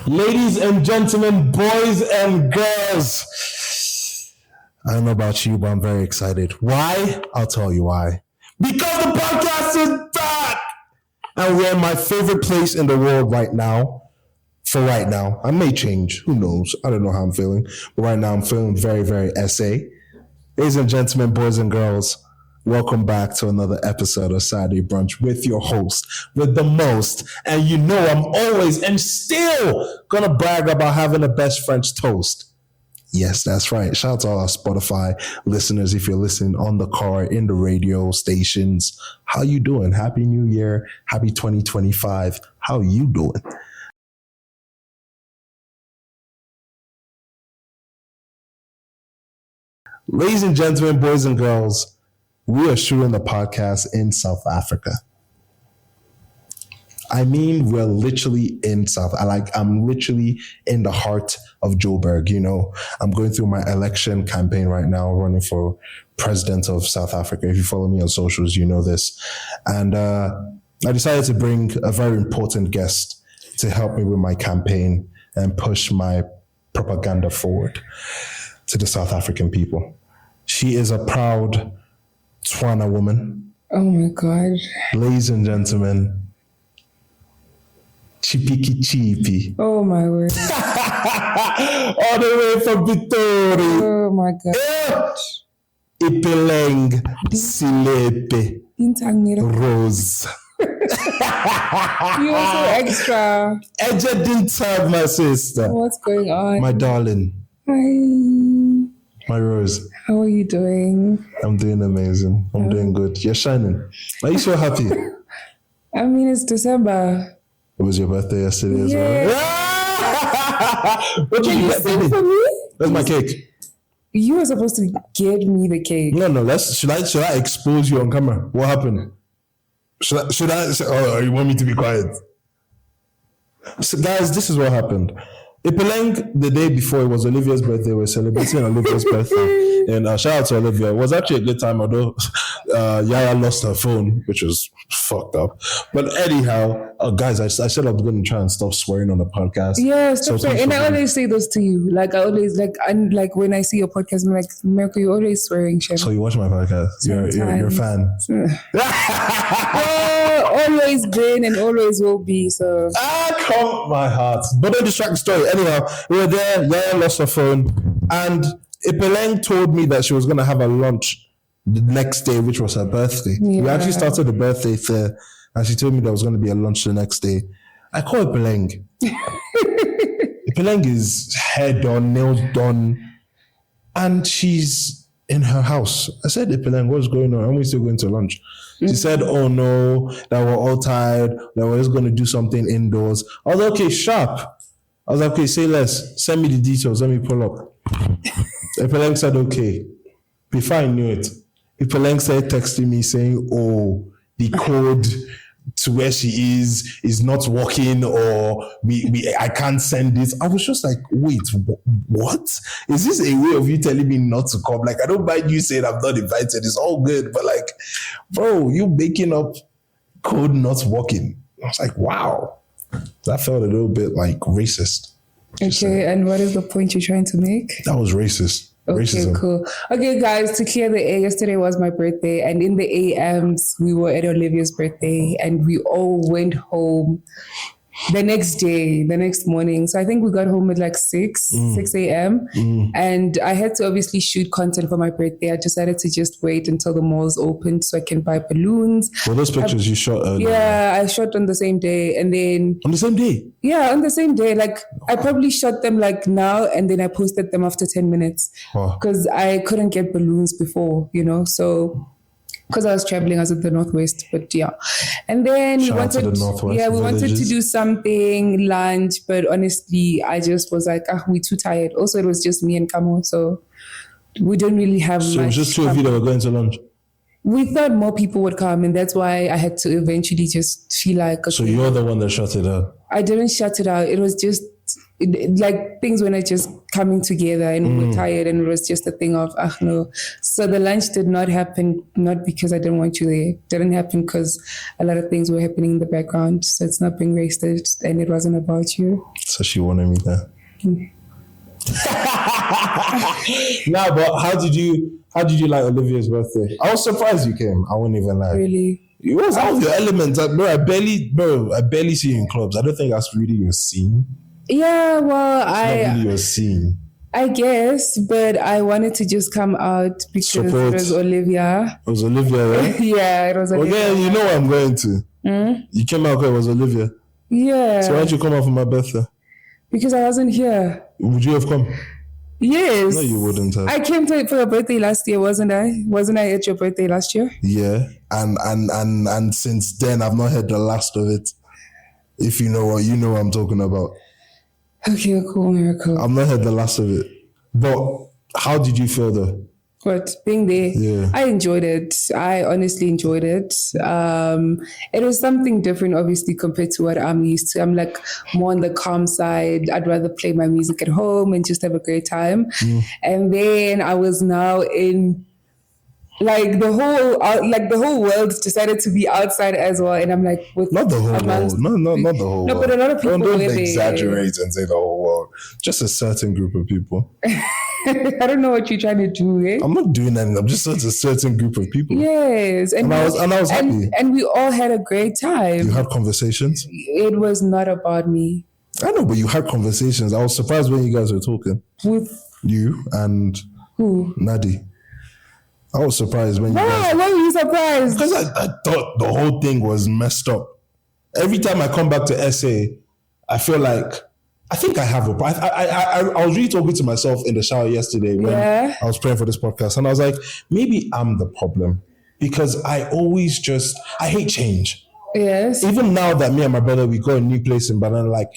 Ladies and gentlemen, boys and girls, I don't know about you, but I'm very excited. Why? I'll tell you why. Because the podcast is back! And we're in my favorite place in the world right now. For right now. I may change. Who knows? I don't know how I'm feeling. But right now, I'm feeling very, very SA. Ladies and gentlemen, boys and girls, welcome back to another episode of Saturday Brunch with your host, with the most. And you know I'm always and still going to brag about having the best French toast. Yes, that's right. Shout out to all our Spotify listeners. If you're listening on the car, in the radio stations, how you doing? Happy New Year. Happy 2025. How you doing? Ladies and gentlemen, boys and girls, we are shooting the podcast in South Africa. I mean, we're literally in I'm literally in the heart of Joburg. You know, I'm going through my election campaign right now, running for president of South Africa. If you follow me on socials, you know this. And I decided to bring a very important guest to help me with my campaign and push my propaganda forward to the South African people. She is a proud Tswana woman. Oh my God. Ladies and gentlemen, Chipi. Oh my word. All the way from Victoria. Oh my God. Ipeleng Selepa. Rose. You are so extra. Eja didn't have my sister. What's going on? My darling. Hi. My Rose. How are you doing? I'm doing amazing. I'm doing good. You're shining. Are you so happy? I mean, it's December. It was your birthday yesterday as well. What did you get sing for me? That's my cake. You were supposed to get me the cake. No. Should I expose you on camera? What happened? Should I say, oh, you want me to be quiet? So guys, this is what happened. Ipeleng, the day before, it was Olivia's birthday. We're celebrating Olivia's birthday. And shout out to Olivia. It was actually a good time, although Yaya lost her phone, which was fucked up. But anyhow, guys, I said I was going to try and stop swearing on the podcast. Yeah, stop swearing. And I always say those to you. Like, I always, like when I see your podcast, I'm like, Mirko, you're always swearing, Chef. So you watch my podcast? You're a fan? Always been and always will be, so. Come my heart. But don't distract the story. Anyhow, we were there, Yaya lost her phone, and Ipeleng told me that she was going to have a lunch the next day, which was her birthday. Yeah. We actually started the birthday there, and she told me there was going to be a lunch the next day. I call Ipeleng. Ipeleng is hair done, nails done, and she's in her house. I said, Ipeleng, what's going on? Are we still going to lunch? She said, oh no, that we're all tired, that we're just going to do something indoors. I was like, okay, sharp. I was like, okay, say less. Send me the details. Let me pull up. Ipeleng said, okay. Before I knew it, Ipeleng started texting me saying, oh, the code to where she is not working, or I can't send this. I was just like, wait, what? Is this a way of you telling me not to come? Like, I don't mind you saying I'm not invited. It's all good. But like, bro, you making up code not working. I was like, wow. That felt a little bit like racist. Okay, and what is the point you're trying to make? That was racist. Okay, Racism. Cool. Okay, guys, to clear the air, yesterday was my birthday, and in the AMs, we were at Olivia's birthday, and we all went home the next morning. So I think we got home at like 6 a.m. And I had to obviously shoot content for my birthday. I decided to just wait until the malls opened so I can buy balloons. Well, those pictures you shot earlier. Yeah, I shot on the same day. And then... On the same day? Yeah, on the same day. Like, I probably shot them like now, and then I posted them after 10 minutes. Because I couldn't get balloons before, you know, so... Because I was traveling, I was at the Northwest, but yeah. And then we wanted to do something, lunch, but honestly, I just was like, we're too tired. Also, it was just me and Kamo, so we don't really have much. So it was just two of you that were going to lunch? We thought more people would come, and that's why I had to eventually just feel like... Okay, so you're the one that shut it out? I didn't shut it out. It was just like things were not just coming together and we were tired and it was just a thing of, no. So the lunch did not happen, not because I didn't want you there. It didn't happen because a lot of things were happening in the background. So it's not being wasted and it wasn't about you. So she wanted me there. Nah, but how did you like Olivia's birthday? I was surprised you came. I wouldn't even lie. Really? It was out of your element. I barely see you in clubs. I don't think that's really your scene. Yeah, well, It's not really your scene. I guess, but I wanted to just come out because it was Olivia. It was Olivia, right? Yeah, it was Olivia. Okay, you know where I'm going to. You came out because it was Olivia. Yeah. So why didn't you come out for my birthday? Because I wasn't here. Would you have come? Yes. No, you wouldn't have. I came for your birthday last year, wasn't I? Wasn't I at your birthday last year? Yeah, and since then I've not heard the last of it. If you know what I'm talking about. Okay, cool, miracle. I've not heard the last of it. But how did you feel though? What, being there? Yeah. I enjoyed it. I honestly enjoyed it. It was something different, obviously, compared to what I'm used to. I'm like more on the calm side. I'd rather play my music at home and just have a great time. And then I was now in like the whole world decided to be outside as well, and I'm like, not the whole world, not the whole world. No, but a lot of people don't exaggerate and say the whole world. Just a certain group of people. I don't know what you're trying to do. I'm not doing anything. I'm just a certain group of people. Yes, and I was happy, and we all had a great time. You had conversations. It was not about me. I know, but you had conversations. I was surprised when you guys were talking with you and who? Nadi. I was surprised when you guys... Why were you surprised? Because I thought the whole thing was messed up. Every time I come back to SA, I feel like I think I have a... I was really talking to myself in the shower yesterday when I was praying for this podcast, and I was like, maybe I'm the problem because I hate change. Yes. Even now that me and my brother, we go a new place in Banana, like,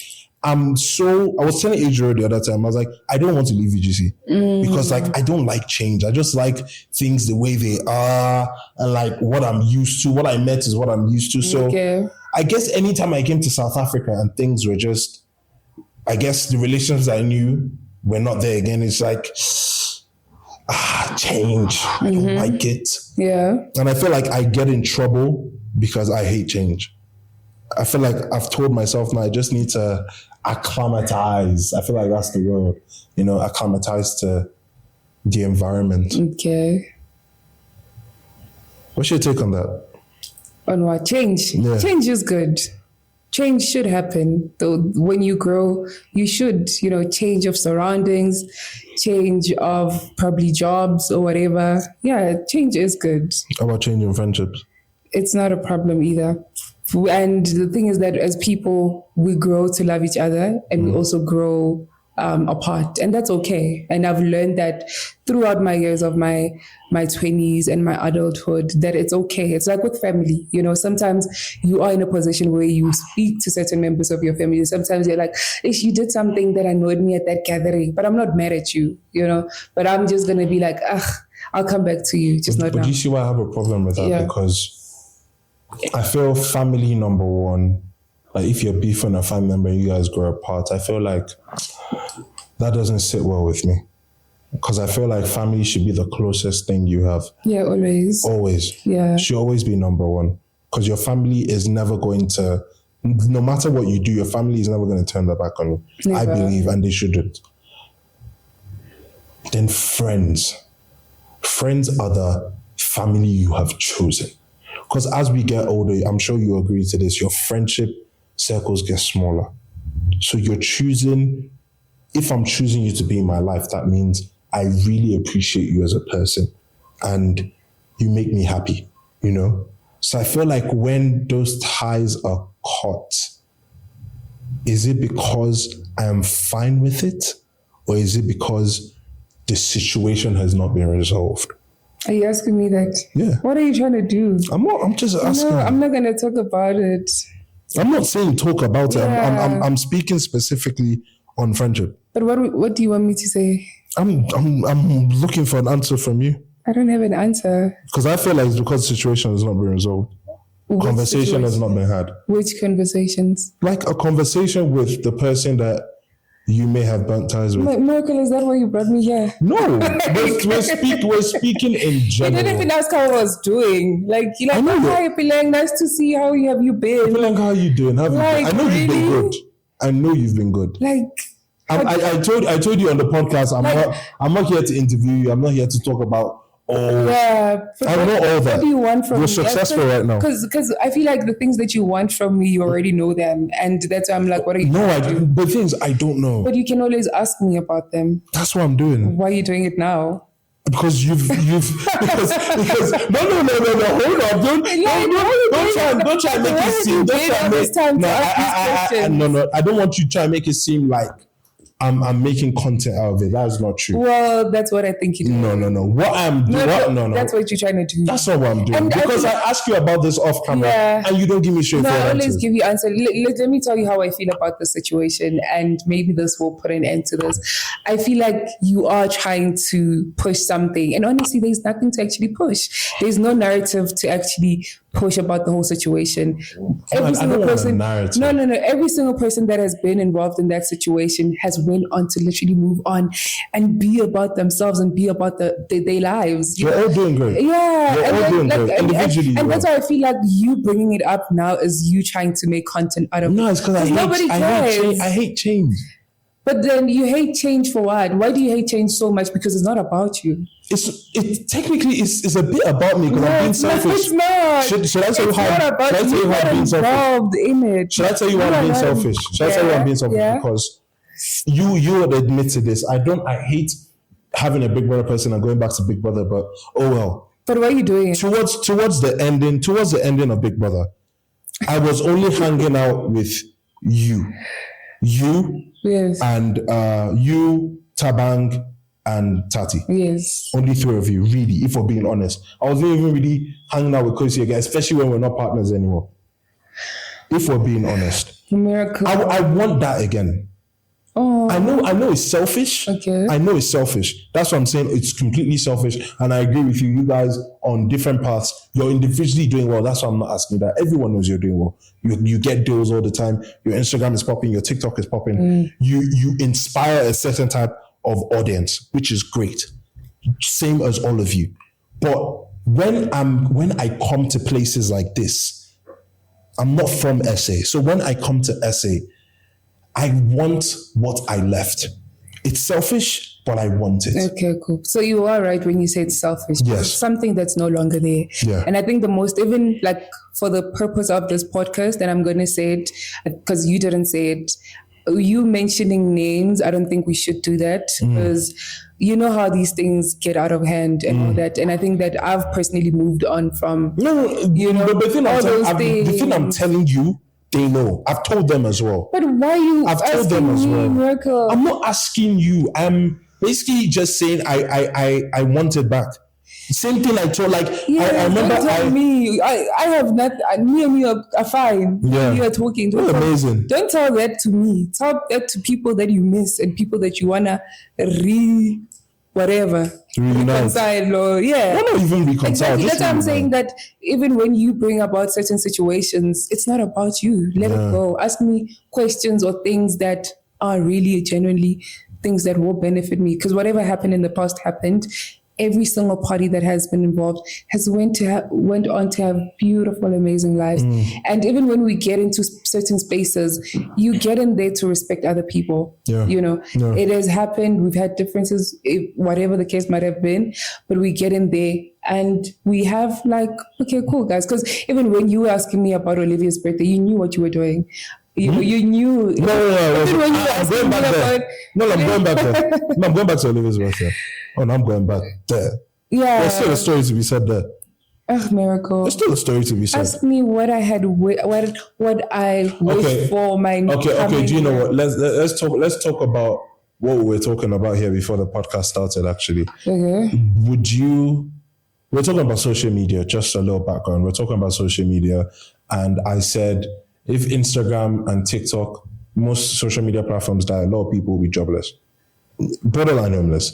I was telling Adriel the other time, I was like, I don't want to leave UGC because like, I don't like change. I just like things the way they are and like what I'm used to. What I met is what I'm used to. So I guess anytime I came to South Africa and things were just, I guess the relations I knew were not there again. It's like, change. I don't like it. Yeah. And I feel like I get in trouble because I hate change. I feel like I've told myself now I just need to acclimatize. I feel like that's the word, acclimatize to the environment. Okay. What's your take on that? On what? Change. Yeah. Change is good. Change should happen. Though when you grow, you should, change of surroundings, change of probably jobs or whatever. Yeah, change is good. How about changing friendships? It's not a problem either. And the thing is that as people, we grow to love each other and we also grow apart, and that's okay. And I've learned that throughout my years of my 20s and my adulthood, that it's okay. It's like with family, sometimes you are in a position where you speak to certain members of your family. Sometimes you're like, if you did something that annoyed me at that gathering, but I'm not mad at you, but I'm just going to be like, I'll come back to you, just not now. But you see why I have a problem with that? Yeah. Because I feel family number one, like if you're beefing a family member and you guys grow apart, I feel like that doesn't sit well with me. Because I feel like family should be the closest thing you have. Yeah, always. Always. Yeah. Should always be number one. Because your family is never going to, no matter what you do, your family is never going to turn their back on you. Never. I believe, and they shouldn't. Then friends. Friends are the family you have chosen. Because as we get older, I'm sure you agree to this, your friendship circles get smaller. So you're choosing, if I'm choosing you to be in my life, that means I really appreciate you as a person and you make me happy, So I feel like when those ties are cut, is it because I am fine with it? Or is it because the situation has not been resolved? Are you asking me that? Yeah. What are you trying to do? I'm just asking. No, I'm not going to talk about it. I'm not saying talk about it. I'm speaking specifically on friendship. But what do you want me to say? I'm looking for an answer from you. I don't have an answer. Because I feel like it's because the situation has not been resolved. Conversation has not been had. Which conversations? Like a conversation with the person that you may have burnt ties with. Miracle, is that why you brought me here? No, we're speaking in general. You didn't even ask how I was doing. Like, you're like, hi, Ipeleng, nice to see you. How have you been? Ipeleng, how are you doing? I know you've been good. I know you've been good. Like, I told you on the podcast, I'm not here to interview you. I'm not here to talk about I know all that. What do you want from me? You're successful right now. Because I feel like the things that you want from me, you already know them. And that's why I'm like, what are you doing? No, the things I don't know. But you can always ask me about them. That's what I'm doing. Why are you doing it now? Because you've because no, hold on, don't try and make it seem. No, I don't want you to try and make it seem like I'm making content out of it. That's not true. Well, that's what I think you do. No. What I'm doing? No. That's what you're trying to do. That's not what I'm doing. Because I ask you about this off camera and you don't give me straightforward answers. I always give you answers. Let me tell you how I feel about the situation, and maybe this will put an end to this. I feel like you are trying to push something, and honestly, there's nothing to actually push. There's no narrative to actually push about the whole situation. Every single person that has been involved in that situation has went on to literally move on and be about themselves and be about their lives. You're all doing great. Yeah. You're all doing great. Individually. And that's why I feel like you bringing it up now is you trying to make content out of it. No, it's because I hate change. But then you hate change for what? Why do you hate change so much? Because it's not about you. It technically is a bit about me because I'm being selfish. No, it's not. Should I tell you how I'm being selfish? Should I tell you why I'm being selfish? Should I tell you why I'm being selfish? Because you would admit to this. I hate having a Big Brother person and going back to Big Brother, but oh well. But what are you doing? Towards the ending of Big Brother, I was only hanging out with you. Yes. And you, Tabang, and Tati. Yes. Only three of you, really, if we're being honest. I wasn't even really hanging out with Kosi again, especially when we're not partners anymore. If we're being honest. Miracle. I want that again. Oh. I know it's selfish. Okay. I know it's selfish. That's what I'm saying. It's completely selfish. And I agree with you. You guys on different paths. You're individually doing well. That's why I'm not asking that. Everyone knows you're doing well. You get deals all the time. Your Instagram is popping. Your TikTok is popping. You inspire a certain type of audience, which is great. Same as all of you. But when I come to places like this, I'm not from SA. So when I come to SA, I want what I left. It's selfish, but I want it. Okay, cool. So you are right when you say it's selfish. Yes. It's something that's no longer there. Yeah. And I think the most, even like for the purpose of this podcast, and I'm going to say it because you didn't say it, you mentioning names, I don't think we should do that because you know how these things get out of hand and all that. And I think that I've personally moved on from, but the thing I'm telling you, they know. I've told them as well. But why you I've told them as well. Miracle? I'm not asking you. I'm basically just saying I want it back. Same thing I told, I remember I have not, me and you are fine. Yeah. You are talking. Amazing. Don't tell that to me. Tell that to people that you miss and people that you want to reconcile or Why not even reconcile? Exactly. That's why I'm saying that even when you bring about certain situations, it's not about you. Let it go. Ask me questions or things that are really genuinely things that will benefit me. Because whatever happened in the past happened. Every single party that has been involved has went on to have beautiful, amazing lives. And even when we get into certain spaces, you get in there to respect other people. Yeah. You know, it has happened. We've had differences, whatever the case might have been, but we get in there and we have okay, cool, guys. Because even when you were asking me about Olivia's birthday, you knew what you were doing. You knew. No. I'm going back there. I'm going back to Olivia's birthday. Oh, no, I'm going back there. Yeah. There's still a story to be said there. Miracle. There's still a story to be said. Ask me what I had, what I wished for my. Okay. Do you know what? Let's talk about what we were talking about here before the podcast started. Actually, we're talking about social media. Just a little background. We're talking about social media, and I said if Instagram and TikTok, most social media platforms die, a lot of people will be jobless, borderline homeless.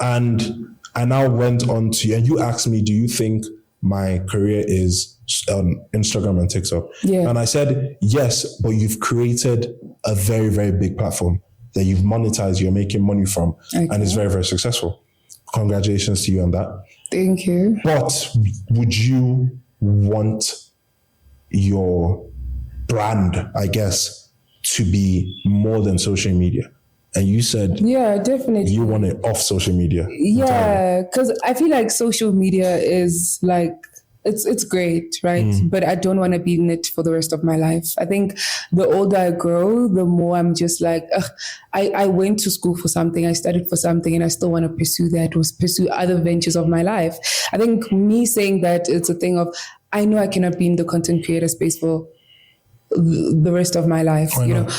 And I now went on to, and you asked me, do you think my career is on Instagram and TikTok? Yeah. And I said, yes, but you've created a very, very big platform. that you've monetized, you're making money from, Okay. and it's very, very successful. Congratulations to you on that. Thank you. But would you want your brand, I guess, to be more than social media? And you said, yeah, definitely, you want it off social media. Yeah, because I feel like social media is like, it's great, right? But I don't want to be in it for the rest of my life. I think the older I grow, the more I'm just like, I went to school for something, I studied for something, and I still want to pursue that, or pursue other ventures of my life. I think me saying that, it's a thing of, I know I cannot be in the content creator space for the rest of my life, Why you not? know,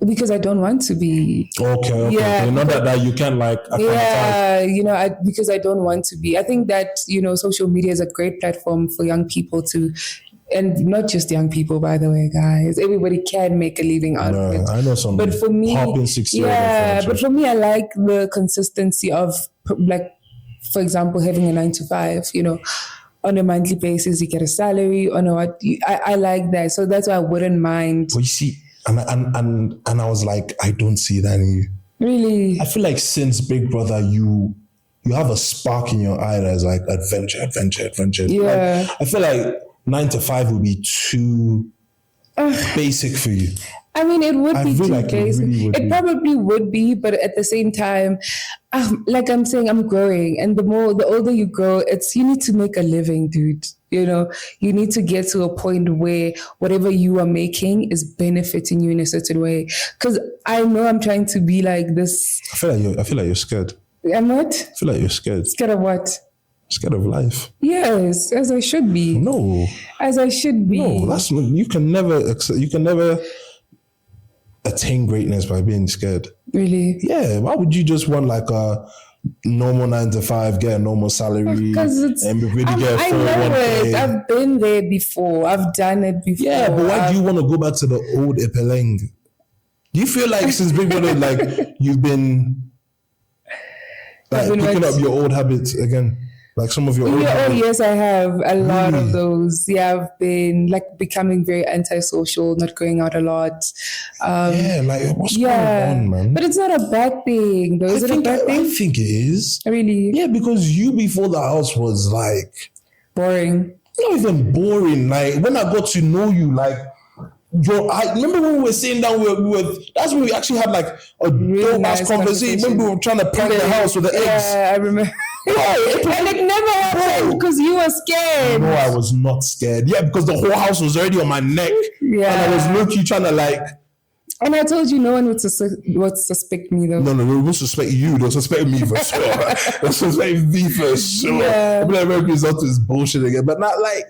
because I don't want to be. Okay. Yeah, Not that you can like. Yeah, you know, because I don't want to be. I think that, you know, social media is a great platform for young people to, and not just young people, by the way, guys. Everybody can make a living out of it. I know some. But for me, popping 6-year-old yeah, influencers. but for me, I like the consistency of, like, for example, having a 9 to 5, you know, on a monthly basis, you get a salary, or no, I like that. So that's why I wouldn't mind. But you see, and I was like, I don't see that in you. Really? I feel like since Big Brother, you have a spark in your eye that's like adventure. Yeah. Like, I feel like 9 to 5 would be too basic for you. I mean, it would be feel too like basic. It probably would be, but at the same time, like I'm saying, I'm growing, and the older you grow, you need to make a living, dude. You know, you need to get to a point where whatever you are making is benefiting you in a certain way. Because I know I'm trying to be like this. I feel like you're scared. I'm not. I feel like you're scared. Scared of what? Scared of life. Yes, as I should be. No. As I should be. No, that's not, you can never attain greatness by being scared. Really? Yeah. Why would you just want like a normal 9 to 5, get a normal salary, and really get a 401k? I know it. I've been there before. I've done it before. Yeah, but why do you want to go back to the old Ipeleng? Do you feel like since Big Brother, like you've been like picking up your old habits again? Like some of your old habits? Oh, yes, I have a lot of those. Yeah, I've been like becoming very antisocial, not going out a lot. Like what's going on, man? But it's not a bad thing, though. Is it a bad thing? I think it is. Really? Yeah, because you before the house was like boring. Not even boring. Like when I got to know you, like I remember when we were sitting down, that's when we actually had like a really nice conversation. When we were trying to prank the house with the eggs. Yeah, I remember. And it never happened because you were scared. No, I was not scared. Yeah, because the whole house was already on my neck. Yeah. And I was low-key trying to like... And I told you no one would suspect me though. No, they won't suspect you. They'll suspect me for sure. They'll suspect me for sure. Yeah. I'll be like, maybe it's not this bullshit again. But not like,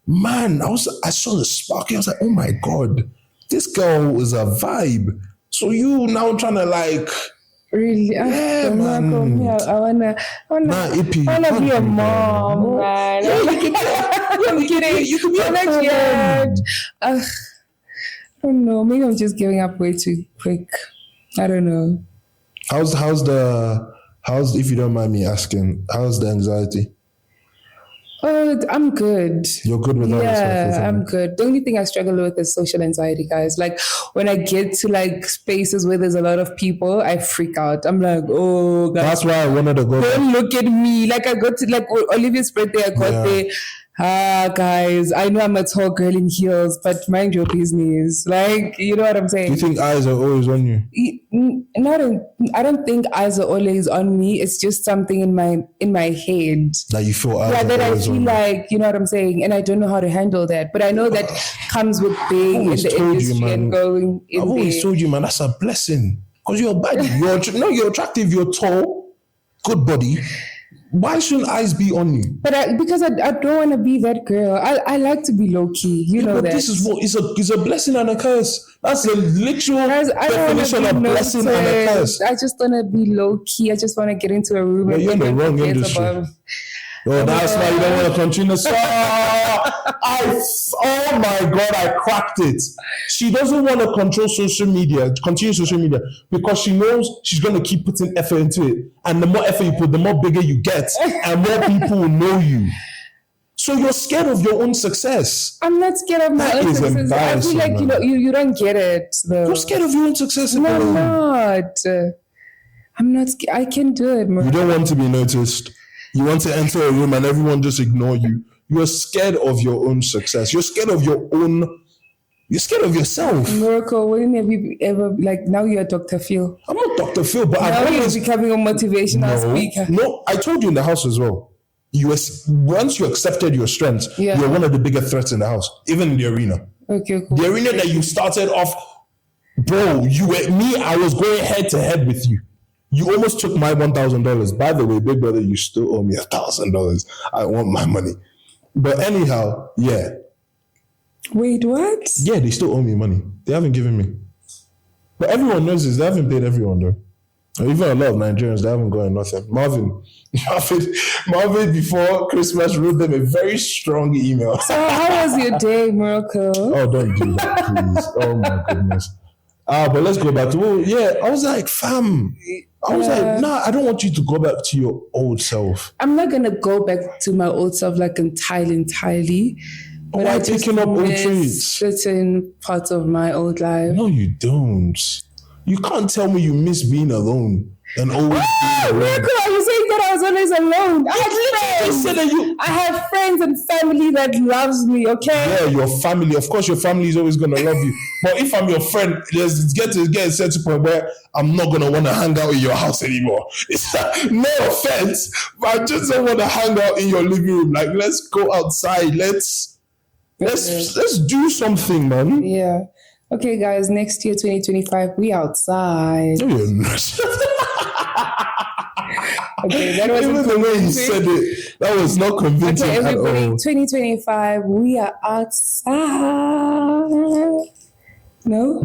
man, I saw the spark. I was like, oh my God, this girl is a vibe. So you now trying to like... Really? Yeah, man. I wanna be a mom, man. I'm kidding. You can be I'm not scared. I don't know. Maybe I'm just giving up way too quick. I don't know. How's if you don't mind me asking, how's the anxiety? Oh, I'm good. You're good with that? Yeah, I'm good. The only thing I struggle with is social anxiety, guys. Like when I get to like spaces where there's a lot of people, I freak out. I'm like, oh, guys. That's why I wanted to go. Don't look at me. Like I got to like Olivia's birthday. I got there. Guys, I know I'm a tall girl in heels, but mind your business. Like, you know what I'm saying? You think eyes are always on you? I don't think eyes are always on me. It's just something in my head. That you feel eyes that are I always feel on like, you know what I'm saying? And I don't know how to handle that. But I know that comes with being in the industry and going in I've always told you, man, that's a blessing. Because you're body. You're attractive, you're tall, good body. Why shouldn't eyes be on you? But because I don't want to be that girl. I like to be low key. You know but that. This is what it's a blessing and a curse. That's the literal definition of blessing and a curse. I just want to be low key. I just want to get into a room and you're in the wrong industry. Oh, that's why you don't want to continue. Oh my God, I cracked it. She doesn't want to continue social media because she knows she's going to keep putting effort into it. And the more effort you put, the more bigger you get and more people will know you. So you're scared of your own success. I'm not scared of my own success. I feel like you don't get it though. You're scared of your own success. No, I'm not. I'm not scared. I can do it, man. You don't want to be noticed. You want to enter a room and everyone just ignore you. You're scared of your own success. You're scared of your own. You're scared of yourself. Miracle, when have you ever, like, now you're Dr. Phil? I'm not Dr. Phil, but now you're becoming a motivational speaker. No, I told you in the house as well. Once you accepted your strengths, you're one of the bigger threats in the house, even in the arena. Okay, cool. The arena that you started off, bro, I was going head to head with you. You almost took my $1,000. By the way, big brother, you still owe me $1,000. I want my money. But anyhow, yeah. Wait, what? Yeah, they still owe me money. They haven't given me. But everyone knows this. They haven't paid everyone, though. Even a lot of Nigerians, they haven't gotten nothing. Marvin, before Christmas, wrote them a very strong email. So how was your day, Miracle? Oh, don't do that, please. Oh, my goodness. But let's go back to, I was like, fam. I was like, nah, I don't want you to go back to your old self. I'm not going to go back to my old self like entirely. But I picking up old traits. Certain parts of my old life. No, you don't. You can't tell me you miss being alone and always being alone. Miracle, are you saying that I was always alone? I have friends and family that loves me, okay? Yeah, your family. Of course, your family is always going to love you. But if I'm your friend, let's get to a certain point where I'm not going to want to hang out in your house anymore. It's no offense, but I just don't want to hang out in your living room. Like, let's go outside. Let's do something, man. Yeah. Okay, guys, next year, 2025, we outside. No, you're not. Okay, that was even the way you said it, that was not convincing at all. 2025, we are outside. No?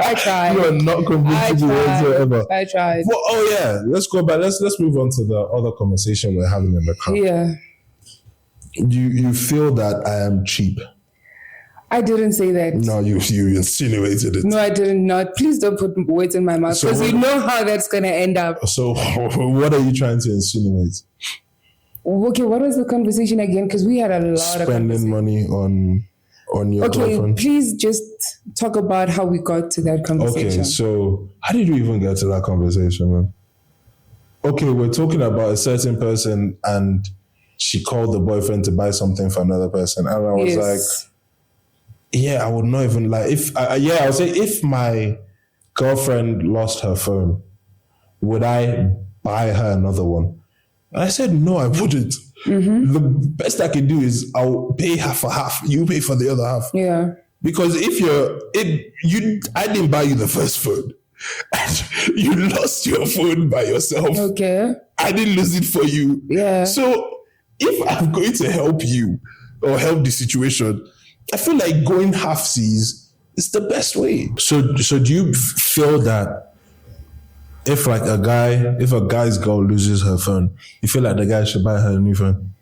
I tried. You are not convincing whatsoever. I tried. Well, let's go back. Let's move on to the other conversation we're having in the car. Yeah. You feel that I am cheap? I didn't say that. No, you insinuated it. No, I did not. Please don't put words in my mouth because you know how that's going to end up. So what are you trying to insinuate? Okay, what was the conversation again? Because we had a lot of spending money on your girlfriend. Please just talk about how we got to that conversation. Okay, so how did you even get to that conversation, man? Okay, we're talking about a certain person and she called the boyfriend to buy something for another person. And I was like, yeah, I would not even like, I would say if my girlfriend lost her phone, would I buy her another one? And I said, no, I wouldn't. Mm-hmm. The best I can do is I'll pay half for half. You pay for the other half. Yeah. Because I didn't buy you the first phone. You lost your phone by yourself. Okay. I didn't lose it for you. Yeah. So if I'm going to help you or help the situation, I feel like going half-seas is the best way. So do you feel that if a guy's girl loses her phone, you feel like the guy should buy her a new phone?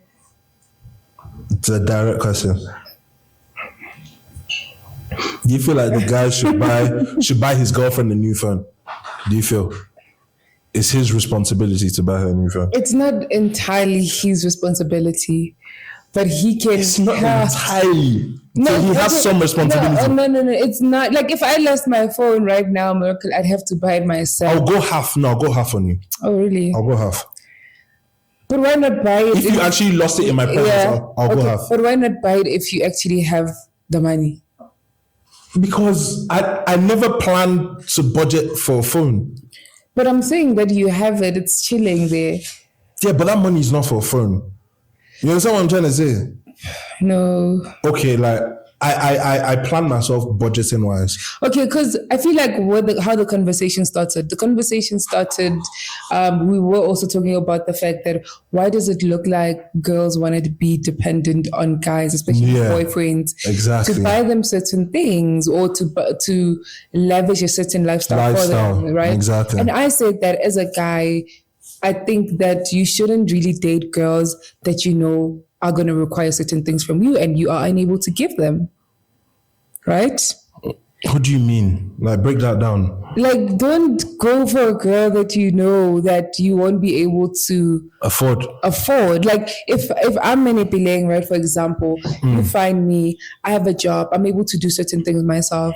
It's a direct question. Do you feel like the guy should buy his girlfriend a new phone? Do you feel it's his responsibility to buy her a new phone? It's not entirely his responsibility, but he can. It's not entirely. No, so he has some responsibility. No. It's not like if I lost my phone right now, Miracle, I'd have to buy it myself. I'll go half. No, I'll go half on you. Oh, really? I'll go half. But why not buy it? If you actually lost it in my presence, I'll go half. But why not buy it if you actually have the money? Because I never planned to budget for a phone. But I'm saying that you have it. It's chilling there. Yeah, but that money is not for a phone. You understand what I'm trying to say? No. Okay, like I plan myself budgeting wise. Okay, because I feel like how the conversation started. The conversation started, we were also talking about the fact that why does it look like girls want to be dependent on guys, especially boyfriends, to buy them certain things or to lavish a certain lifestyle for them, right? Exactly. And I said that as a guy, I think that you shouldn't really date girls that you know are going to require certain things from you and you are unable to give them. Right? What do you mean? Like, break that down. Like, don't go for a girl that you know that you won't be able to afford. Like, if I'm in Ipeleng, right, for example, you find me, I have a job, I'm able to do certain things myself.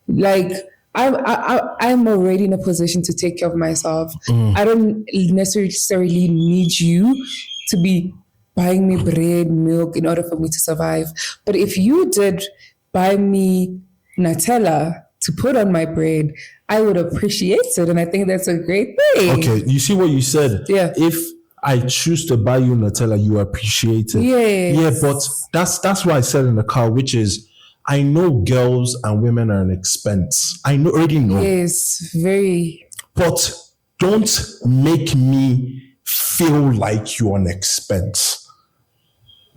Like, I'm already in a position to take care of myself. I don't necessarily need you to be buying me bread, milk in order for me to survive. But if you did buy me Nutella to put on my bread, I would appreciate it. And I think that's a great thing. Okay, you see what you said? Yeah. If I choose to buy you Nutella, you appreciate it. Yes. Yeah, but that's what I said in the car, which is, I know girls and women are an expense. Already know. Yes, very. But don't make me feel like you're an expense.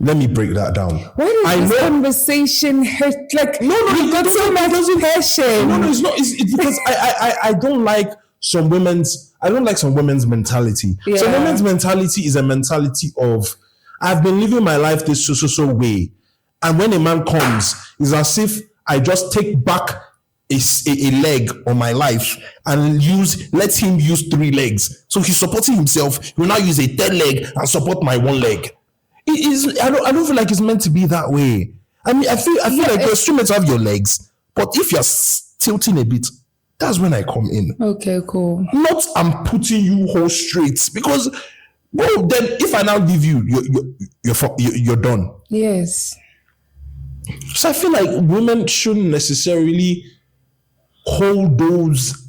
Let me break that down. Why does this conversation hurt? Like, you got so much passion. No, it's not. It's because I don't like some women's mentality. Yeah. So women's mentality is a mentality of, I've been living my life this so way. And when a man comes, it's as if I just take back a leg on my life and let him use 3 legs. So he's supporting himself. He will now use a 3rd leg and support my 1 leg. It is. I don't feel like it's meant to be that way. I mean, I feel like you're still meant to have your legs, but if you're tilting a bit, that's when I come in. Okay, cool. Not I'm putting you whole straight, because, bro, then if I now leave you, you're done. Yes. So I feel like women shouldn't necessarily hold those,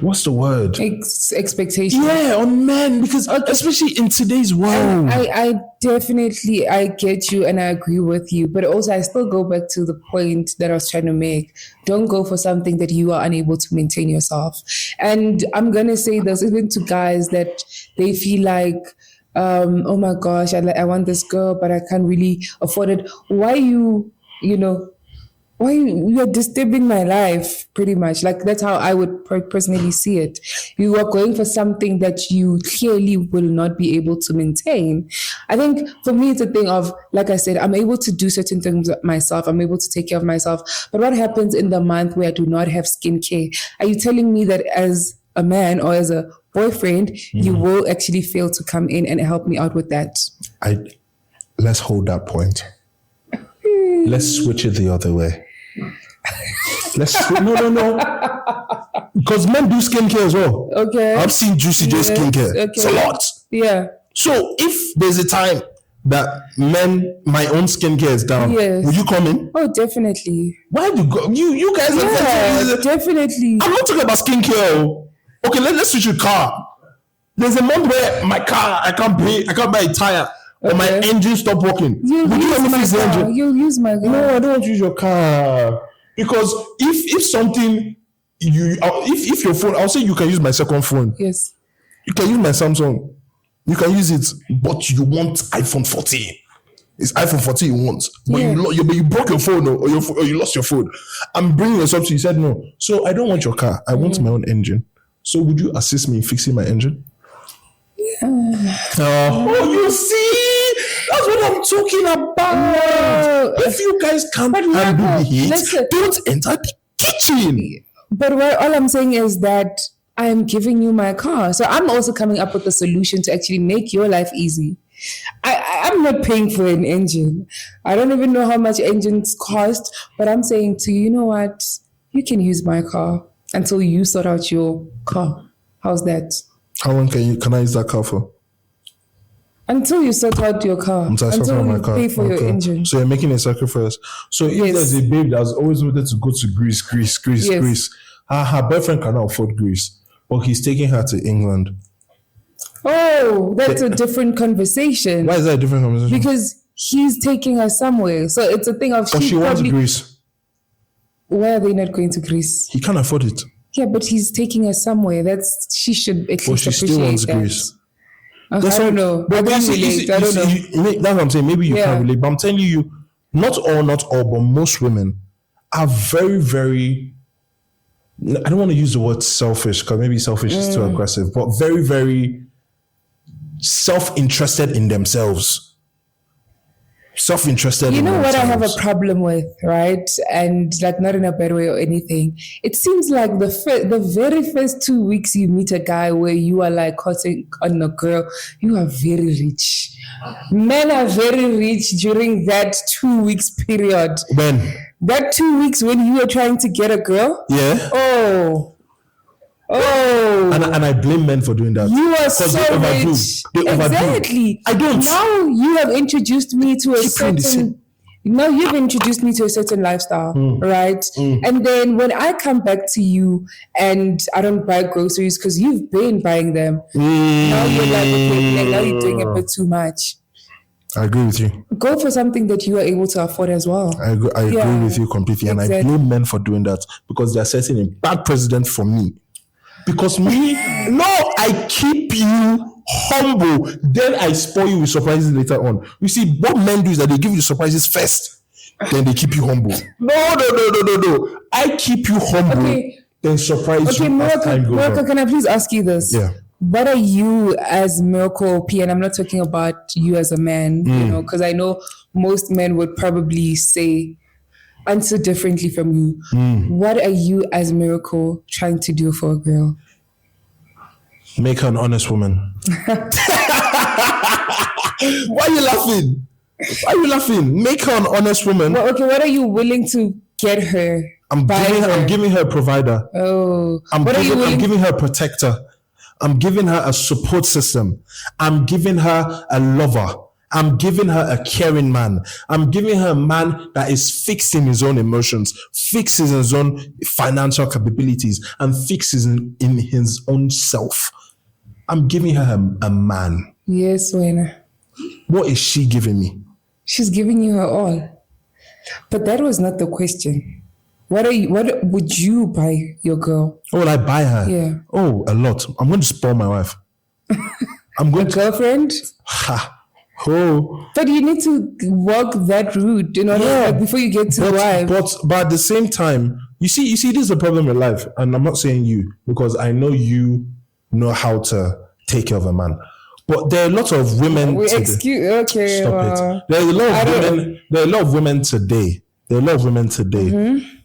what's the word? Expectations. Yeah, on men, because especially in today's world. I definitely, I get you and I agree with you, but also I still go back to the point that I was trying to make. Don't go for something that you are unable to maintain yourself. And I'm going to say this even to guys that they feel like, oh my gosh, I want this girl, but I can't really afford it. Why you're disturbing my life, pretty much. Like, that's how I would personally see it. You are going for something that you clearly will not be able to maintain. I think for me, it's a thing of, like I said, I'm able to do certain things myself. I'm able to take care of myself. But what happens in the month where I do not have skincare? Are you telling me that as a man or as a boyfriend, you will actually fail to come in and help me out with that? Let's hold that point. Let's switch it the other way. No. Because men do skincare as well. Okay. I've seen Juicy J skincare. Okay. It's a lot. Yeah. So if there's a time that my own skincare is down, will you come in? Oh, definitely. Why do you go? You guys are definitely. I'm not talking about skincare. Okay, let's switch your car. There's a month where my car, I can't buy a tire. Or my engine stopped working. You'll use my car. No, I don't want to use your car. Because if something, if your phone, I'll say you can use my second phone. Yes. You can use my Samsung. You can use it, but you want iPhone 14. It's iPhone 14 you want. But you broke your phone or you lost your phone. I'm bringing this up to you. You said no. So I don't want your car. I want my own engine. So would you assist me in fixing my engine? Oh, you see, that's what I'm talking about. No. If you guys can't handle the heat, don't enter the kitchen. But all I'm saying is that I'm giving you my car, so I'm also coming up with a solution to actually make your life easy. I'm not paying for an engine. I don't even know how much engines cost, but I'm saying to you, you know what? You can use my car until you sort out your car. How's that? How long can I use that car for? Until you sort out your car. Until you pay for your engine. So you're making a sacrifice. So if there's a babe that's always wanted to go to Greece. Her boyfriend cannot afford Greece, but he's taking her to England. Oh, that's a different conversation. Why is that a different conversation? Because he's taking her somewhere. So it's a thing of... But she wants Greece. Why are they not going to Greece? He can't afford it. Yeah, but he's taking her somewhere. She should at least appreciate that. But she still wants Greece. I don't know. I can't relate. I don't know. That's what I'm saying. Maybe you can't relate. But I'm telling you, not all, but most women are very, very... I don't want to use the word selfish, because maybe selfish is too aggressive, but very, very self-interested in themselves. self-interested. You in know what I have a themselves. problem with, right? And like not in a bad way or anything. It seems like the very first 2 weeks you meet a guy where you are like cutting on a girl, you are very rich. Men are very rich during that 2 weeks period. When? That 2 weeks when you are trying to get a girl? Yeah. Oh. And I blame men for doing that. You are so they overdo. rich. They overdo. Exactly. I don't. Now you have introduced me to a certain. Now you've introduced me to a certain lifestyle, right? And then when I come back to you and I don't buy groceries because you've been buying them, now you're like, okay, now you're doing a bit too much. I agree with you. Go for something that you are able to afford as well. I agree with you completely. Exactly. And I blame men for doing that because they're setting a bad precedent for me. Because I keep you humble, then I spoil you with surprises later on. You see, what men do is that they give you surprises first, then they keep you humble. No. I keep you humble, then surprise you as time goes on. Can I please ask you this? Yeah. What are you as Miracle P? And I'm not talking about you as a man, you know, because I know most men would probably answer differently from you. What are you as Miracle trying to do for a girl? Make her an honest woman. Why are you laughing? Make her an honest woman. Well, okay, what are you willing to get her? I'm giving her a provider. Oh. I'm giving her a protector. I'm giving her a support system. I'm giving her a lover. I'm giving her a caring man. I'm giving her a man that is fixed in his own emotions, fixes in his own financial capabilities, and fixes in his own self. I'm giving her a man. Yes, Wena. What is she giving me? She's giving you her all. But that was not the question. What would you buy your girl? What would I buy her? Yeah. Oh, a lot. I'm going to spoil my wife. Girlfriend? Ha. Oh. But you need to walk that route in order before you get to wife. But at the same time, you see, this is a problem in life, and I'm not saying you because I know you know how to take care of a man. But there are a lot of women. Stop it. There are a lot of women today.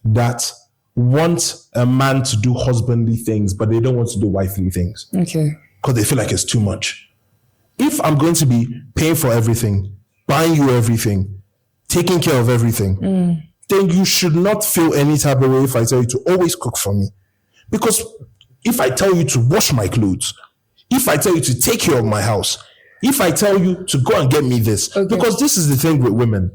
That want a man to do husbandly things, but they don't want to do wifely things. Okay. Because they feel like it's too much. If I'm going to be paying for everything, buying you everything, taking care of everything, then you should not feel any type of way if I tell you to always cook for me. Because if I tell you to wash my clothes, if I tell you to take care of my house, if I tell you to go and get me this, because this is the thing with women.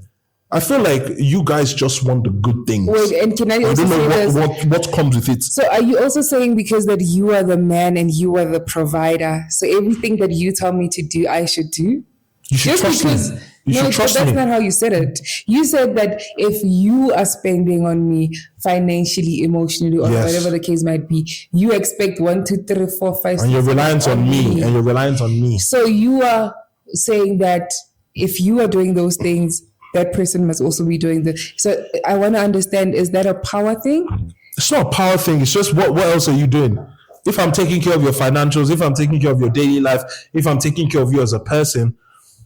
I feel like you guys just want the good things. Wait, and can I also say what comes with it. So are you also saying because that you are the man and you are the provider, so everything that you tell me to do, I should do? You should trust me. That's not how you said it. You said that if you are spending on me financially, emotionally, or whatever the case might be, you expect 1, 2, 3, 4, 5, 6, and you're reliant on me. So you are saying that if you are doing those things, that person must also be doing so I want to understand, is that a power thing? It's not a power thing. It's just what else are you doing? If I'm taking care of your financials, if I'm taking care of your daily life, if I'm taking care of you as a person,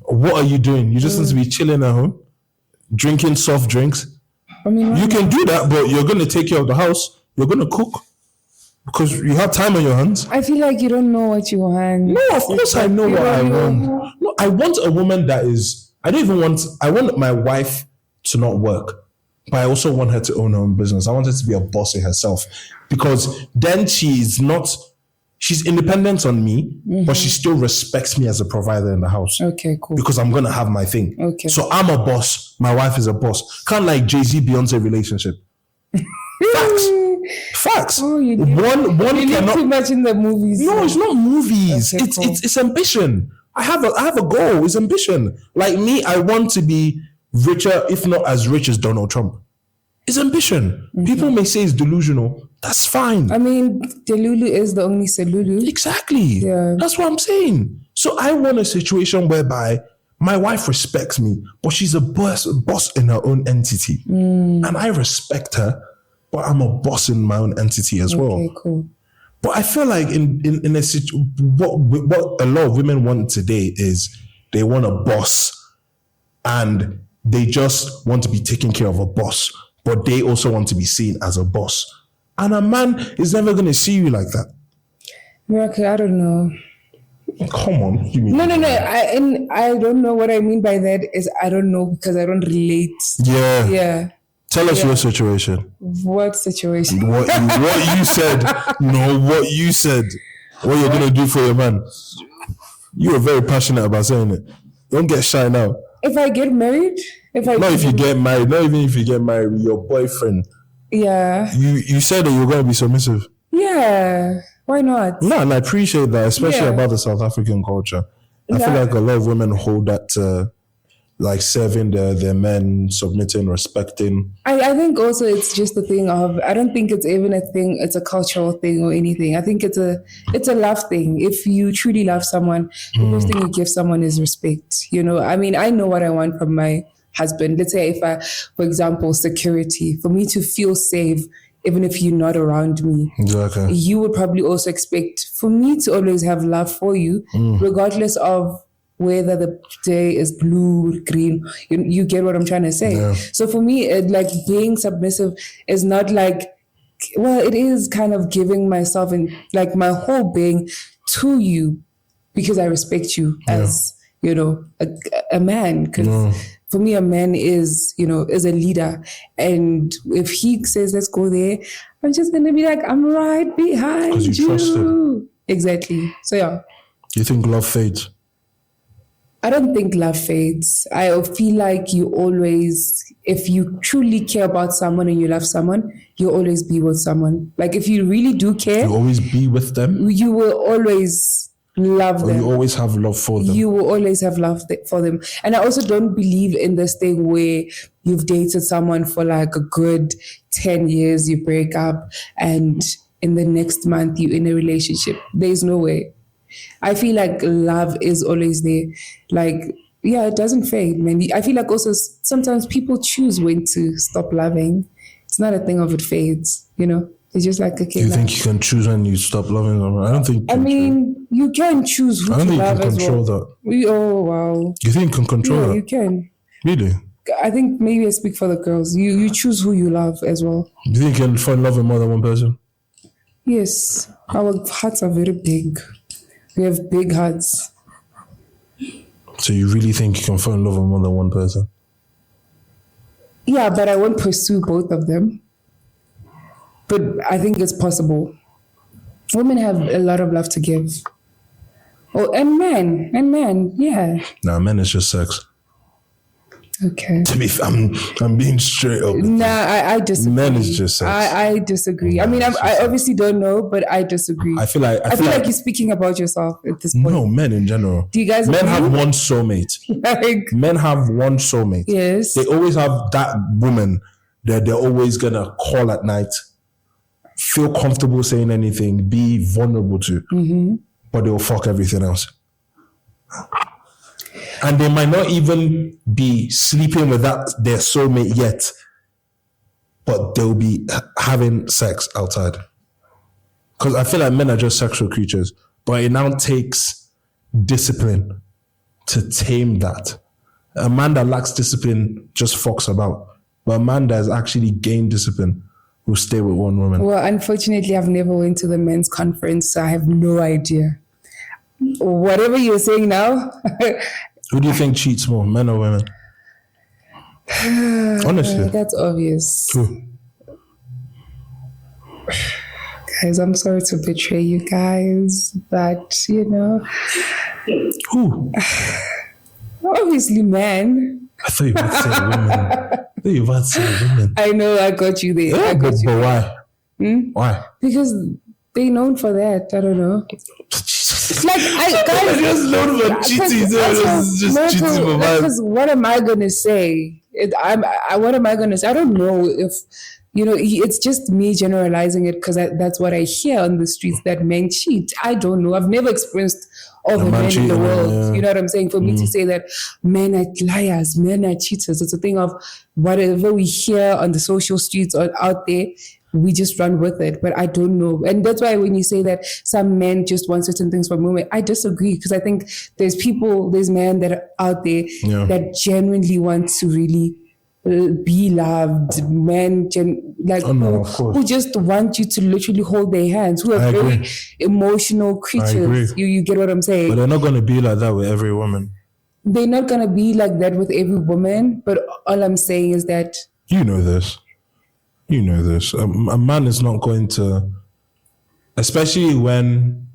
what are you doing? You just need to be chilling at home, drinking soft drinks. I mean, you can do that, but you're going to take care of the house. You're going to cook because you have time on your hands. I feel like you don't know what you want. No, of course I know what I want. No, I want a woman that is... I want my wife to not work, but I also want her to own her own business. I want her to be a boss in herself because then she's independent on me, but she still respects me as a provider in the house. Okay, cool. Because I'm going to have my thing. Okay. So I'm a boss. My wife is a boss. Kind of like Jay-Z, Beyonce relationship. Facts. Oh, you one cannot too much in the movies. No, it's not movies. Okay, it's ambition. I have a goal. It's ambition. Like me, I want to be richer, if not as rich as Donald Trump. It's ambition. People may say it's delusional. That's fine. I mean, Delulu is the only Selulu. Exactly. Yeah. That's what I'm saying. So I want a situation whereby my wife respects me, but she's a boss in her own entity. And I respect her, but I'm a boss in my own entity as well. Okay, cool. But I feel like in a situation, what a lot of women want today is they want a boss and they just want to be taken care of a boss, but they also want to be seen as a boss. And a man is never going to see you like that. Miracle, I don't know. Come on. You mean No. I don't know what I mean by that is I don't know because I don't relate. Yeah. Tell us your situation. What situation? What you said. No, what you said. What you're going to do for your man. You were very passionate about saying it. Don't get shy now. If I get married? Not if you get married. Not even if you get married with your boyfriend. Yeah. You said that you're going to be submissive. Yeah. Why not? No, and I appreciate that, especially about the South African culture. I feel like a lot of women hold that to like serving their men, submitting, respecting. I think also it's just a thing of, I don't think it's even a thing, it's a cultural thing or anything. I think it's a love thing. If you truly love someone, the first thing you give someone is respect. You know, I mean, I know what I want from my husband. Let's say if I, for example, security, for me to feel safe, even if you're not around me, exactly. You would probably also expect for me to always have love for you, regardless of whether the day is blue, green. You get what I'm trying to say. Yeah. So for me, like being submissive is not like, well, it is kind of giving myself and like my whole being to you because I respect you as, you know, a man. Because for me, a man is a leader. And if he says, let's go there, I'm just going to be like, I'm right behind you. Because you trust him. Exactly. So, yeah. Do you think love fades? I don't think love fades. I feel like you always, if you truly care about someone and you love someone, you'll always be with someone. Like if you really do care. You always be with them? You will always love them. You always have love for them. You will always have love for them. And I also don't believe in this thing where you've dated someone for like a good 10 years, you break up, and in the next month you're in a relationship. There's no way. I feel like love is always there. Like, yeah, it doesn't fade, man. I feel like also sometimes people choose when to stop loving. It's not a thing of it fades, you know? It's just like, okay. You think you can choose when you stop loving them? I don't think. I mean, you can choose who to love as well. I don't think you can control that. Oh, wow. You think you can control that? You can. Really? I think maybe I speak for the girls. You choose who you love as well. Do you think you can fall in love with more than one person? Yes. Our hearts are very big. We have big hearts. So you really think you can fall in love with more than one person? Yeah, but I won't pursue both of them. But I think it's possible. Women have a lot of love to give. Oh, and men, yeah. Nah, men is just sex. Okay. To be, I'm being straight up. Nah, I disagree. Men is just sex. I disagree. I mean, I obviously don't know, but I disagree. I feel like you're speaking about yourself at this point. No, men in general. Do you guys men agree? Have one soulmate. Men have one soulmate. Yes. They always have that woman that they're always gonna call at night, feel comfortable saying anything, be vulnerable to, but they'll fuck everything else. And they might not even be sleeping with their soulmate yet, but they'll be having sex outside. Because I feel like men are just sexual creatures, but it now takes discipline to tame that. A man that lacks discipline just fucks about. But a man that has actually gained discipline will stay with one woman. Well, unfortunately, I've never went to the men's conference, so I have no idea. Whatever you're saying now... Who do you think cheats more, men or women? Honestly. That's obvious. Who? Guys, I'm sorry to betray you guys, but, you know. Who? Obviously, men. I thought you were about to say women. I know, I got you there. Yeah, but why? Why? Because they're known for that. I don't know. Like guys, just known for cheating. Because what am I gonna say? What am I gonna say? I don't know if it's just me generalizing it because that's what I hear on the streets that men cheat. I don't know. I've never experienced all the men in the world. Yeah. You know what I'm saying? For me to say that men are liars, men are cheaters, it's a thing of whatever we hear on the social streets or out there. we just run with it. But I don't know. And that's why when you say that some men just want certain things from women, I disagree, because I think there's men that are out there that genuinely want to really be loved, men who just want you to literally hold their hands, who are very emotional creatures. You get what I'm saying? But they're not going to be like that with every woman. They're not going to be like that with every woman, but all I'm saying is that... You know this. A man is not going to, especially when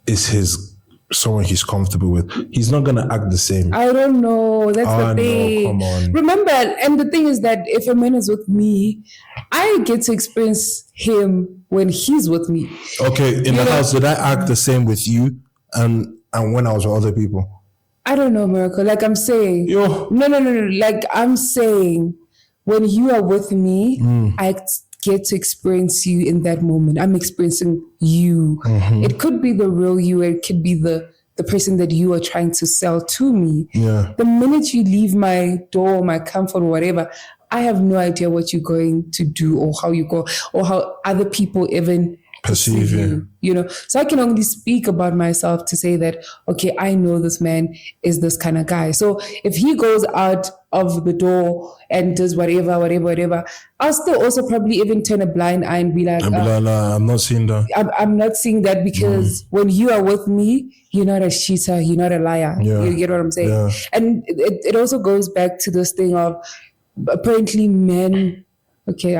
it's someone he's comfortable with, he's not going to act the same. I don't know. That's the thing. No, come on. Remember, and the thing is that if a man is with me, I get to experience him when he's with me. Okay, in the house, did I act the same with you and when I was with other people? I don't know, Miracle. Like I'm saying, no. Like I'm saying, when you are with me, I get to experience you in that moment. I'm experiencing you. Mm-hmm. It could be the real you. It could be the person that you are trying to sell to me. Yeah. The minute you leave my door, my comfort, or whatever, I have no idea what you're going to do or how you go or how other people even perceive you. So I can only speak about myself to say that, okay, I know this man is this kind of guy. So if he goes out of the door and does whatever, I'll still also probably even turn a blind eye and be like, nah, I'm not seeing that. I'm not seeing that because when you are with me, you're not a cheater, you're not a liar. Yeah. You get what I'm saying? Yeah. And it also goes back to this thing of apparently men... Okay,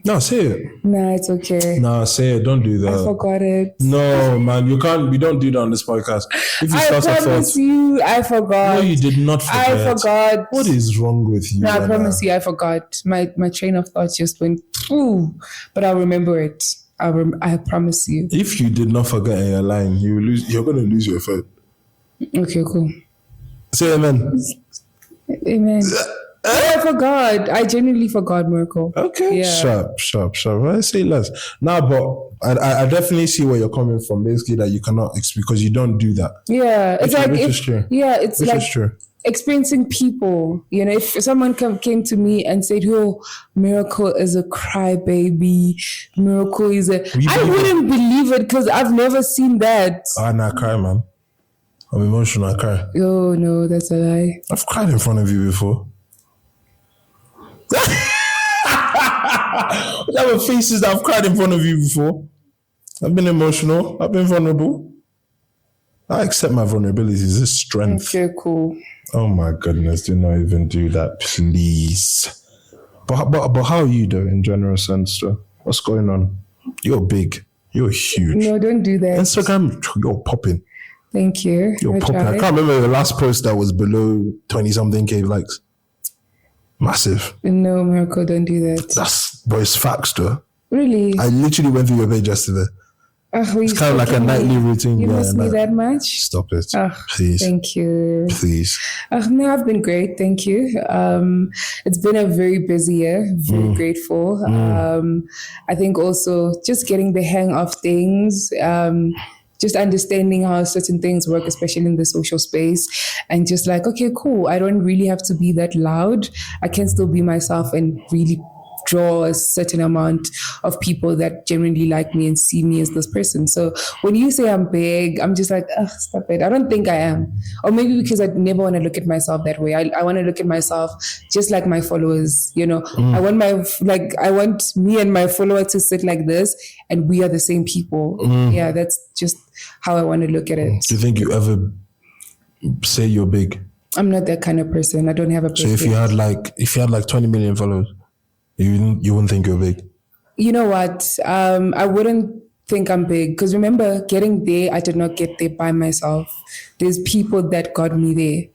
No, say it. Nah, it's okay. No, say it. Don't do that. I forgot it. No, man, you can't. We don't do that on this podcast. If you I promise you, I forgot. No, you did not forget. I forgot. What is wrong with you? No, I promise you, I forgot. My train of thought just went, but I'll remember it. I promise you. If you did not forget and you're lying, you're going to lose your phone. Okay, cool. Say amen. Amen. I forgot. I genuinely forgot, Miracle. Okay. Yeah. Sharp. I say less. Nah, but I definitely see where you're coming from. Basically, that you cannot because you don't do that. Yeah. It's which is true. Yeah, it's which like is true. Experiencing people. If someone came to me and said, "Oh, Miracle is a crybaby. Miracle is a..." I wouldn't believe it because I've never seen that. I cry, man. I'm emotional. I cry. Oh no, that's a lie. I've cried in front of you before. There were faces that I've cried in front of you before. I've been emotional. I've been vulnerable. I accept my vulnerabilities. It's strength. Okay, cool. Oh my goodness, do not even do that, please. But how are you though, in general sense, though? What's going on? You're big. You're huge. No, don't do that. Instagram, you're popping. Thank you. You're popping. I can't remember the last post that was below 20-something K likes. Massive. No, Miracle, don't do that. But it's facts, though. Really? I literally went through your page yesterday. It's kind of like a nightly routine. You miss me that much? Stop it. Please. Thank you. Please. No, I've been great. Thank you. It's been a very busy year. Very grateful. I think also just getting the hang of things. Just understanding how certain things work, especially in the social space, and just like, okay, cool. I don't really have to be that loud. I can still be myself and really draw a certain amount of people that genuinely like me and see me as this person. So when you say I'm big, I'm just like, stop it. I don't think I am. Or maybe because I never want to look at myself that way. I want to look at myself just like my followers, I want me and my follower to sit like this and we are the same people. Yeah, that's just how I want to look at it. Do you think you ever say you're big? I'm not that kind of person. I don't have a person. So if you had like 20 million followers, you wouldn't think you're big? You know what? I wouldn't think I'm big because remember, getting there, I did not get there by myself. There's people that got me there,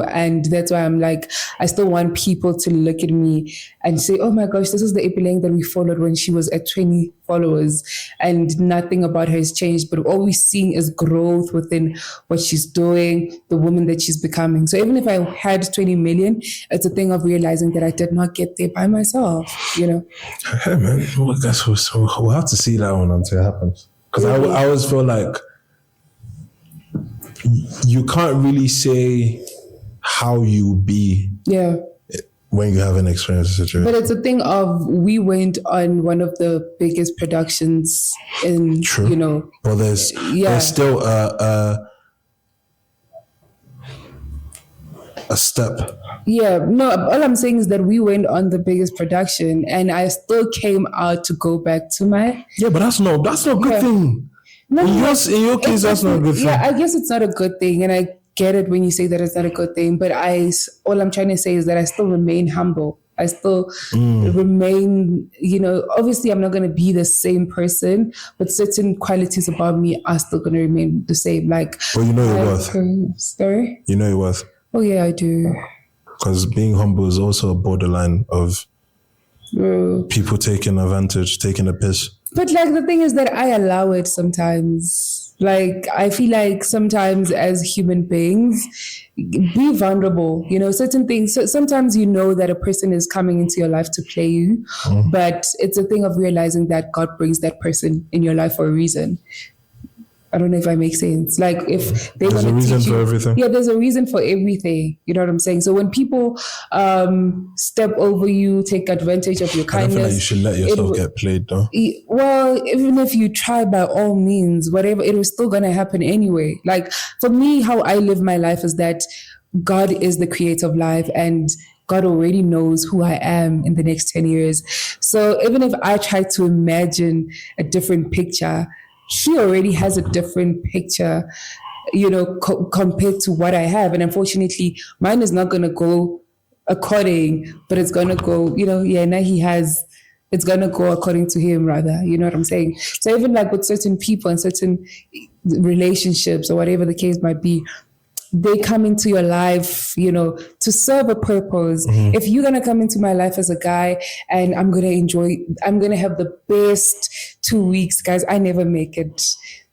and that's why I'm like, I still want people to look at me and say, oh my gosh, this is the Ipeleng that we followed when she was at 20 followers and nothing about her has changed, but all we're seeing is growth within what she's doing, the woman that she's becoming. So even if I had 20 million, it's a thing of realizing that I did not get there by myself, Hey man, well, I guess we'll have to see that one until it happens. Because I always feel like you can't really say how you be when you haven't experienced a situation. But it's a thing of, we went on one of the biggest productions in, True. you know. But there's still a step. Yeah, no, all I'm saying is that we went on the biggest production and I still came out to go back to my... Yeah, but that's not a good thing. No, in your case, that's not a good thing. Yeah, I guess it's not a good thing. And I get it when you say that it's not a good thing. But all I'm trying to say is that I still remain humble. I still remain, you know, obviously I'm not going to be the same person, but certain qualities about me are still going to remain the same. Like, well, you know your worth. Sorry? You know your worth. Oh, yeah, I do. Because being humble is also a borderline of people taking advantage, taking a piss. But like the thing is that I allow it sometimes. Like I feel like sometimes as human beings, be vulnerable. You know, certain things. So sometimes you know that a person is coming into your life to play you, but it's a thing of realizing that God brings that person in your life for a reason. I don't know if I make sense. Like if they want to teach you, there's a reason for everything. Yeah, there's a reason for everything. You know what I'm saying? So when people step over you, take advantage of your kindness, I don't feel like you should let yourself get played, though. Well, even if you try, by all means, whatever, it was still gonna happen anyway. Like for me, how I live my life is that God is the creator of life, and God already knows who I am in the next 10 years. So even if I try to imagine a different picture, He already has a different picture, you know, compared to what I have. And unfortunately, mine is not going to go according, but it's going to go, you know, now it's going to go according to him rather. You know what I'm saying? So even like with certain people and certain relationships or whatever the case might be, they come into your life, you know, to serve a purpose. If you're going to come into my life as a guy and I'm going to have the best 2 weeks, guys, I never make it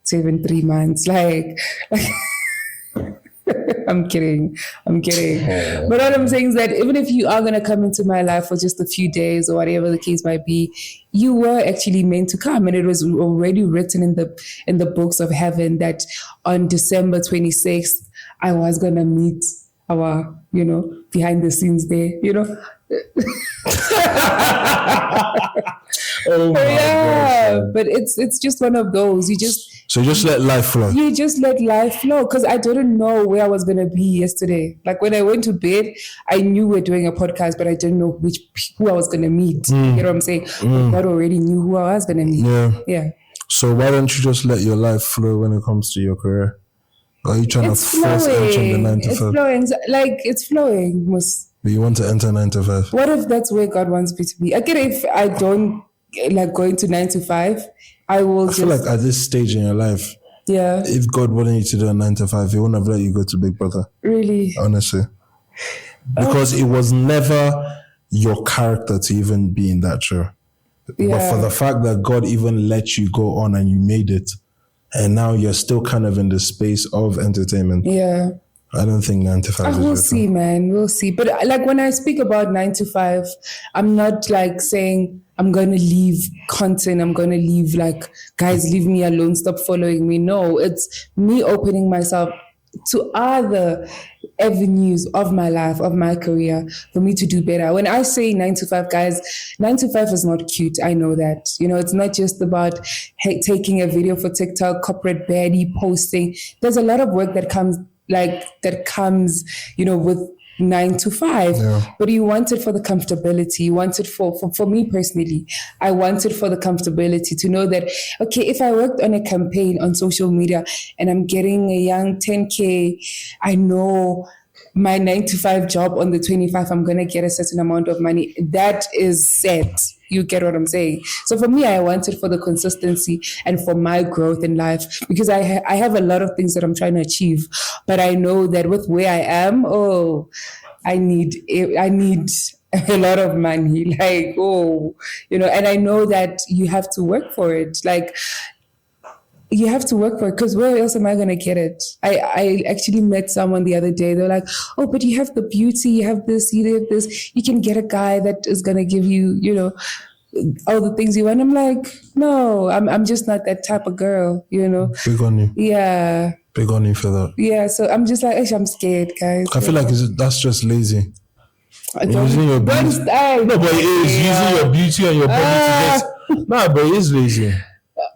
to even 3 months. Like I'm kidding. But what I'm saying is that even if you are going to come into my life for just a few days or whatever the case might be, you were actually meant to come. And it was already written in the books of heaven that on December 26th, I was going to meet our, you know, behind the scenes there, you know. Oh my God. But it's just one of those. So just let life flow. You just let life flow, because I didn't know where I was going to be yesterday. Like when I went to bed, I knew we're doing a podcast, but I didn't know who I was going to meet. You know what I'm saying? God already knew who I was going to meet. Yeah. So why don't you just let your life flow when it comes to your career? Are you trying to force enter the 9 to 5? It's flowing. Like, it's flowing. But you want to enter 9 to 5? What if that's where God wants me to be? I get it. If I don't like going to 9 to 5, I feel like at this stage in your life, if God wanted you to do a 9 to 5, He wouldn't have let you go to Big Brother. Really? Honestly. Because it was never your character to even be in that show. Yeah. But for the fact that God even let you go on and you made it, and now you're still kind of in the space of entertainment. Yeah. I don't think 9 to 5 is We'll see, man. We'll see. But like when I speak about 9 to 5, I'm not like saying I'm going to leave content. I'm going to leave like, guys, leave me alone. Stop following me. No, it's me opening myself to other avenues of my life, of my career, for me to do better. When I say 9 to 5, guys, 9 to 5 is not cute. I know that. You know, it's not just about taking a video for TikTok, corporate baddie, posting. There's a lot of work that comes, you know, with 9 to 5. Yeah. But you want it for the comfortability. You want it for me personally. I want it for the comfortability to know that, okay, if I worked on a campaign on social media and I'm getting a young 10K, I know my 9 to 5 job on the 25, I'm going to get a certain amount of money. That is set. You get what I'm saying? So for me, I want it for the consistency and for my growth in life, because I have a lot of things that I'm trying to achieve, but I know that with where I am, I need a lot of money, like, you know, and I know that you have to work for it. Like, you have to work for it, because where else am I going to get it? I actually met someone the other day. They're like, oh, but you have the beauty, you have this, you have this. You can get a guy that is going to give you, you know, all the things you want. I'm like, no, I'm just not that type of girl, you know. Big on you. Yeah. Big on you for that. Yeah, so I'm just like, I'm scared, guys. I feel like that's just lazy. Using your beauty. No, but it is using your beauty and your body to just. Nah, but it is lazy. It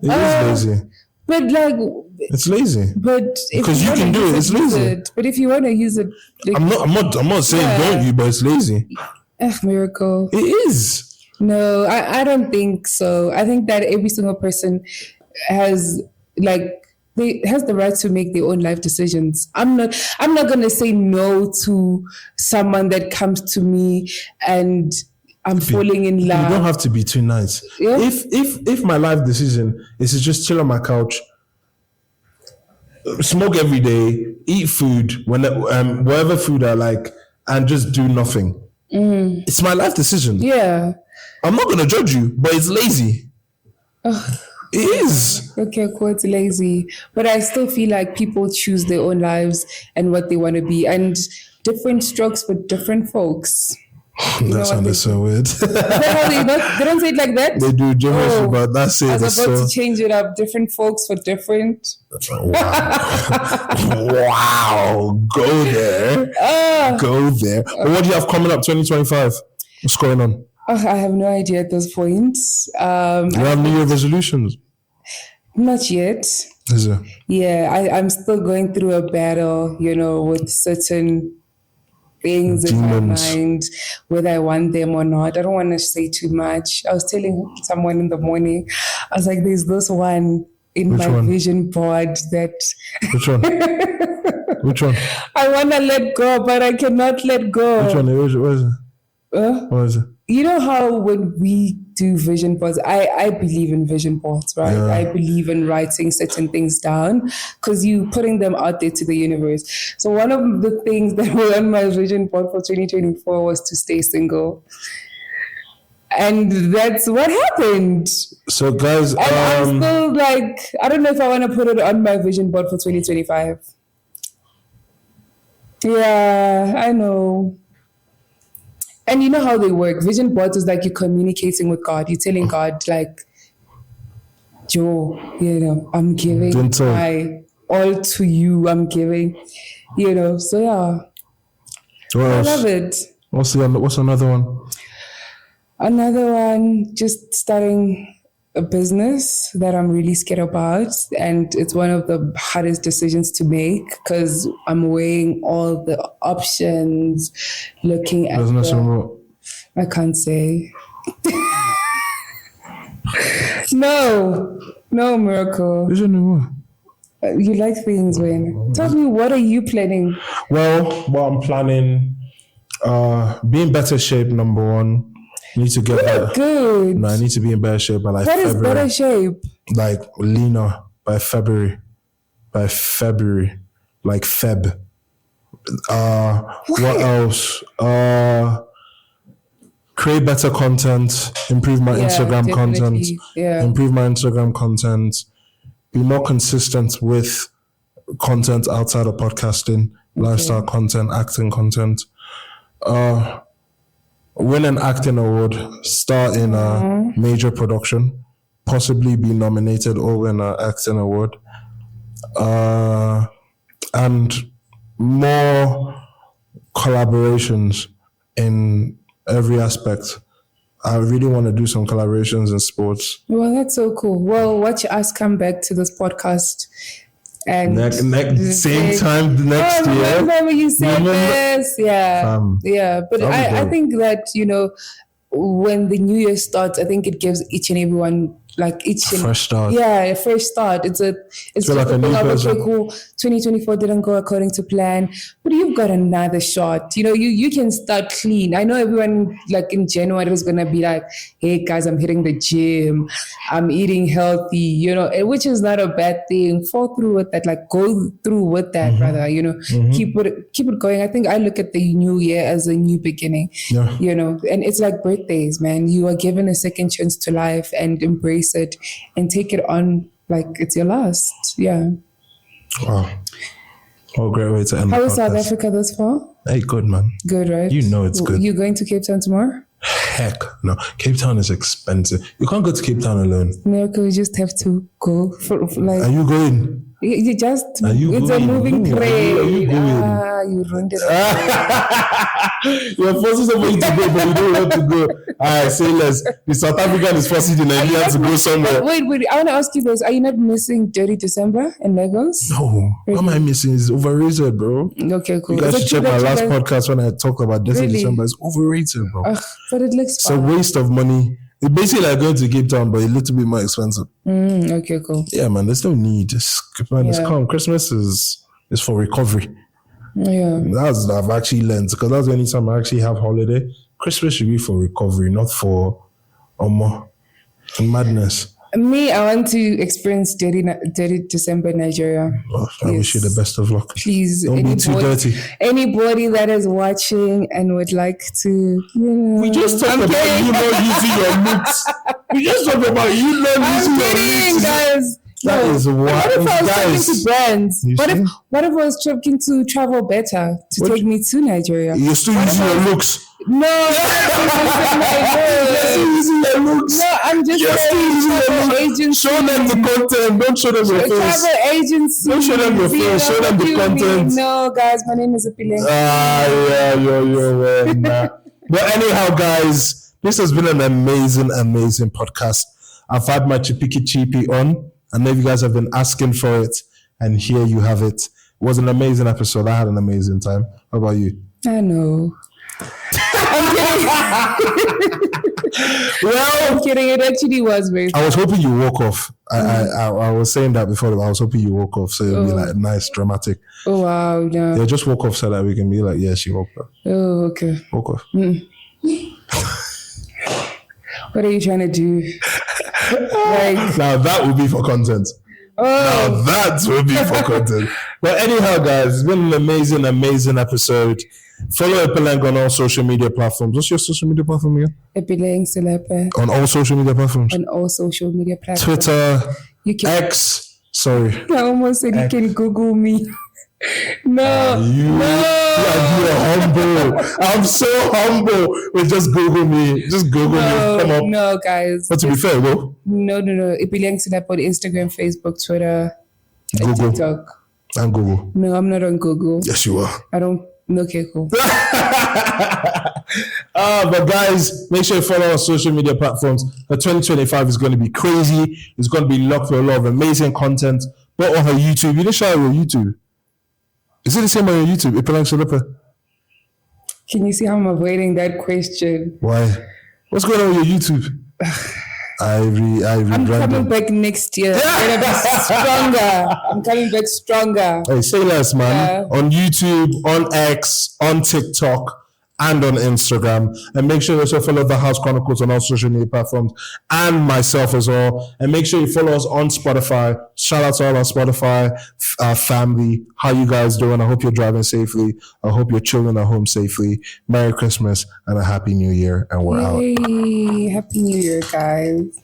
is lazy. But like, it's lazy. But because you can do it, it's lazy. But if you want to use it, like, I'm not saying don't you, but it's lazy. Miracle. It is. No, I don't think so. I think that every single person has the right to make their own life decisions. I'm not gonna say no to someone that comes to me and I'm falling in love. You don't have to be too nice. Yeah? If my life decision is to just chill on my couch, smoke every day, eat food, whatever food I like, and just do nothing. It's my life decision. Yeah. I'm not gonna judge you, but it's lazy. It is. Okay, cool, it's lazy. But I still feel like people choose their own lives and what they want to be. And different strokes for different folks. That sounded so weird. They don't say it like that? They do, but that's it. I was about to change it up. Different folks for different. Wow. Go there. Go there. But what do you have coming up 2025? What's going on? I have no idea at this point. You have New Year resolutions? Not yet. Is it? Yeah, I'm still going through a battle, with certain things in my mind, whether I want them or not. I don't want to say too much. I was telling someone in the morning, I was like, there's this one in my vision board that... Which one? Which one? I want to let go, but I cannot let go. Which one? What is it? What is it? You know how when we do vision boards, I believe in vision boards, right? Yeah. I believe in writing certain things down because you putting them out there to the universe. So one of the things that were on my vision board for 2024 was to stay single. And that's what happened. So guys, and I'm still like, I don't know if I want to put it on my vision board for 2025. Yeah, I know. And you know how they work. Vision boards is like you're communicating with God. You're telling God, like, Joe, I'm giving my all to you. I'm giving, so yeah. I love it. What's another one? Another one, just starting a business that I'm really scared about. And it's one of the hardest decisions to make because I'm weighing all the options, looking at I can't say. No, Miracle. You like things, Wayne. Tell me, what are you planning? Well, I'm planning be in better shape, number one. Need to get better. Good. No, I need to be in better shape by like February. What is better shape? Like leaner by February. Like Feb. What else? Create better content. Improve my Instagram content. Yeah. Improve my Instagram content. Be more consistent with content outside of podcasting, lifestyle content, acting content. Win an acting award, start in a major production, possibly be nominated or win an acting award, and more collaborations in every aspect. I really want to do some collaborations in sports. Well, that's so cool. Well, watch us come back to this podcast. And same time the next year. Remember you said this? Yeah. Yeah. But I think that, when the new year starts, I think it gives each and everyone fresh start. Yeah, a fresh start. It's just like a thing of, okay, cool, 2024 didn't go according to plan, but you've got another shot. You can start clean. I know everyone in January is gonna be like, hey guys, I'm hitting the gym, I'm eating healthy, which is not a bad thing. Fall through with that, go through with that, brother. Keep it going. I think I look at the new year as a new beginning. Yeah. And it's like birthdays, man. You are given a second chance to life and embrace it and take it on like it's your last. Yeah. Wow. What a great way to end. How is South Africa thus far? Hey, good, man. Good, right? It's good. You going to Cape Town tomorrow? Heck no. Cape Town is expensive. You can't go to Cape Town alone. America, we just have to go for Are you going? You just, it's a moving train. You ruined it. You're forcing somebody to go, but you don't want to go. All right, say less. The South African is forcing the Nigerian to go somewhere. Wait. I want to ask you this. Are you not missing Dirty December in Lagos? No. What am I missing? It's overrated, bro. Okay, cool. You guys should check my last podcast when I talked about Dirty December. It's overrated, bro. But it looks It's a waste of money. It's basically like going to Cape Town, but a little bit more expensive. Okay, cool. Yeah, man, there's no need. It's calm. Christmas is for recovery. Yeah. That's what I've actually learned, because that's the only time I actually have holiday. Christmas should be for recovery, not for madness. Me, I want to experience dirty December in Nigeria. Oh, I wish you the best of luck. Please, don't be too dirty. Anybody that is watching and would like to, we just talked about you not using your looks. We just talked about you not using your looks, guys. That is wild. What if I was talking to brands? What if I was talking to Travel Better to take me to Nigeria? You're still using your looks. No, I'm just saying agency. Show them the content. Don't show them your face. Travel agency. Don't show them your face. Show them the content. No, guys, my name is Ipeleng. Yeah. But anyhow, guys, this has been an amazing podcast. I've had my Chipiki on. I know you guys have been asking for it, and here you have it. It was an amazing episode. I had an amazing time. How about you? I know. I'm kidding. It actually was very fun. I was hoping you woke off. I was saying that before, but I was hoping you woke off, so it'll be like nice, dramatic. Oh, wow. No. Yeah, just woke off so that we can be like, yeah, she woke up. Oh, okay. Woke off. What are you trying to do? Now that would be for content. Now that would be for content. But anyhow, guys, it's been an amazing episode. Follow Ipeleng on all social media platforms. What's your social media platform again? Ipeleng Selepa. On all social media platforms? On all social media platforms. Twitter, X. Sorry. I almost said you can Google me. No. You're humble. I'm so humble. Wait, just Google me. Just Google me. Come on. No, guys. But to be fair, though. No. Ipeleng Selepa on Instagram, Facebook, Twitter, Google. TikTok. And Google. No, I'm not on Google. Yes, you are. I don't. Okay, cool. But guys, make sure you follow our social media platforms. The 2025 is going to be crazy. It's going to be locked with a lot of amazing content. But on her YouTube, you didn't show her your YouTube. Is it the same on your YouTube, Ipeleng Selepa? Can you see how I'm avoiding that question? Why? What's going on with your YouTube? I'm coming back next year. I'm gonna be stronger. I'm coming back stronger. Hey, say less, man. On YouTube, on X, on TikTok, and on Instagram. And make sure you also follow The House Chronicles on all social media platforms, and myself as well. And make sure you follow us on Spotify. Shout out to all our Spotify family. How you guys doing? I hope you're driving safely. I hope your children are home safely. Merry Christmas and a Happy New Year. And we're out. Happy New Year, guys.